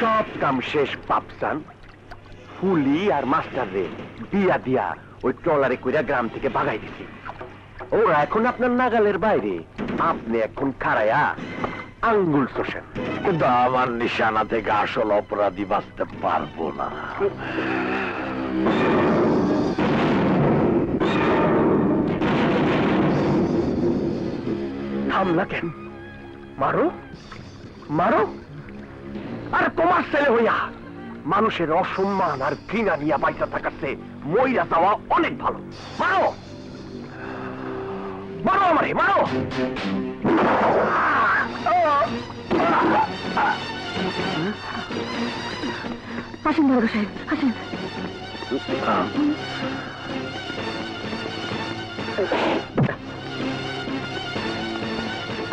সব কাম শেষ পাপসান। ফুলি আর মাস্টার রে বিয়া দিয়া ওই ট্রলারে কইরা গ্রাম থেকে ভাগাই দিছি। ওরা এখন আপনার নাগালের বাইরে। আপনি এখন খাড়ায়া আঙ্গুল চষেন, কিন্তু আমার নিশানা থেকে আসল অপরাধী বাঁচতে পারবো না। থামলা কেন? মারো মারো। আর তোমার ছেলে হইয়া মানুষের অসম্মান আর ঘৃণা নিয়ে বাইচা থাকাচ্ছে মইরা যাওয়া অনেক ভালো। মারো মারো আমারে মারো। আসেন দারোগা সাহেব, আসেন।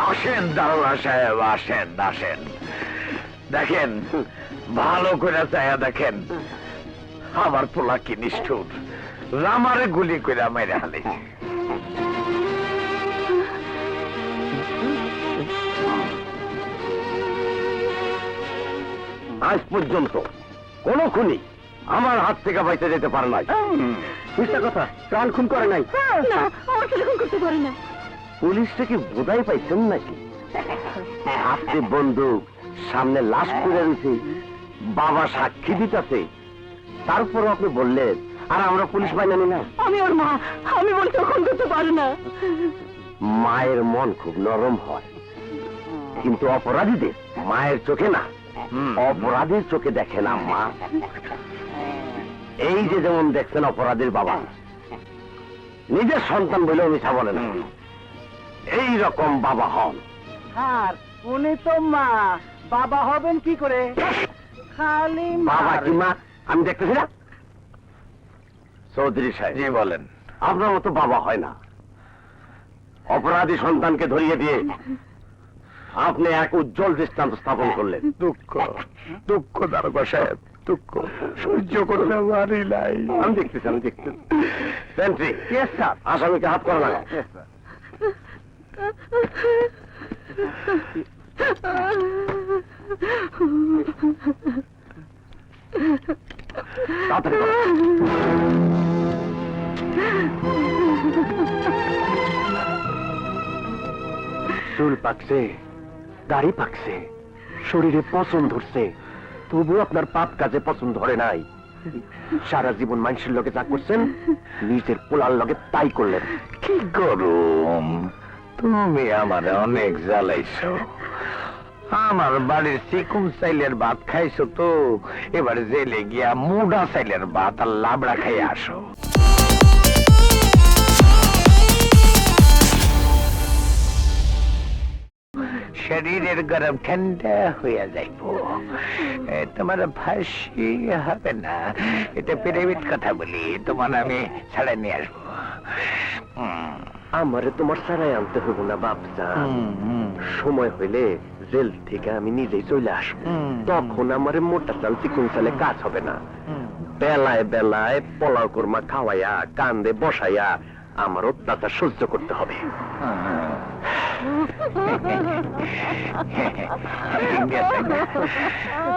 আসেন দারোগা সাহেব, আসেন আসেন। দেখেন, ভালো করে চায়া দেখেন আমার পোলা কি নিষ্ঠুর। রামারে গুলি করে মেরে হালিছে। আজ পর্যন্ত কোন খুনি আমার হাত থেকে বাইতে যেতে পারে নাই। মিথ্যা কথা, প্রাণ খুন করে নাই। না, আমার ছেলে খুন করতে পারে না। পুলিশটা কি বোধাই পাইছেন নাকি? আপনি বন্দুক সামনে লাশ করে রয়েছে, বাবা সাক্ষী দিতেছে, তারপর আপনি বললেন আর আমরা পুলিশ বানানি না। আমি ওর মা, আমি বলছি ও খুন করতে পারে না। মায়ের মন খুব নরম হয়, কিন্তু অপরাধীদের মায়ের চোখে না, অপরাধীর চোখে দেখে না মা। এই যে যেমন দেখছেন অপরাধীর বাবা নিজের সন্তান বলেও মিথ্যা বলে না, এই রকম বাবা হন। আর উনি তো মা, বাবা হবেন কি করে? খালি বাবা কি মা আমি দেখতেছি না? চৌধুরী সাহেব, জি বলেন। আপনার মতো বাবা হয় না। অপরাধী সন্তানকে ধরিয়ে দিয়ে আপনি এক উজ্জ্বল দৃষ্টান্ত স্থাপন করলেন। দুঃখ দুঃখ দারোগা সাহেব, দুঃখ সহ্য করতে পারি নাই। আমি দেখতেছি, আমি দেখতেছি। সেন্ট্রি, আসামিকে হাত করা লাগা। তাড়াতাড়ি করো। চুল পাকছে, দাড়ি পাকছে, শরীরে পছন্দ ধরছে, তবু আপনার পাপ কাজে পছন্দ ধরে নাই। সারা জীবন মানুষের লগে যা করছেন, নিজের পোলার লগে তাই করলেন। কি গরম! তুমি আমার অনেক জ্বালাইছো। আমার বাড়ির চিকুন চাইলের ভাত খাইছো তো, এবার জেলে গিয়া মুডা চাইলের ভাত আর লাবড়া খাই আসো। শরীরের গরম ঠান্ডা হইয়া যাইব, তোমার ফাঁসি হবে না। এটা প্রেমিক কথা বলি, তোমার আমি ছাড়া নিয়ে আসবো। আমারে তোমার সারাই আনতে হইব না বাপজান। সময় হইলে জেল থেকে আমি নিজেই চলে আসবো। তখন আমারে মোটা চাল চিকুন চালে কাজ হবে না। বেলায় বেলায় পোলাও কোরমা খাওয়াইয়া কান্দে বসাইয়া আমার অত্যাচার সহ্য করতে হবে।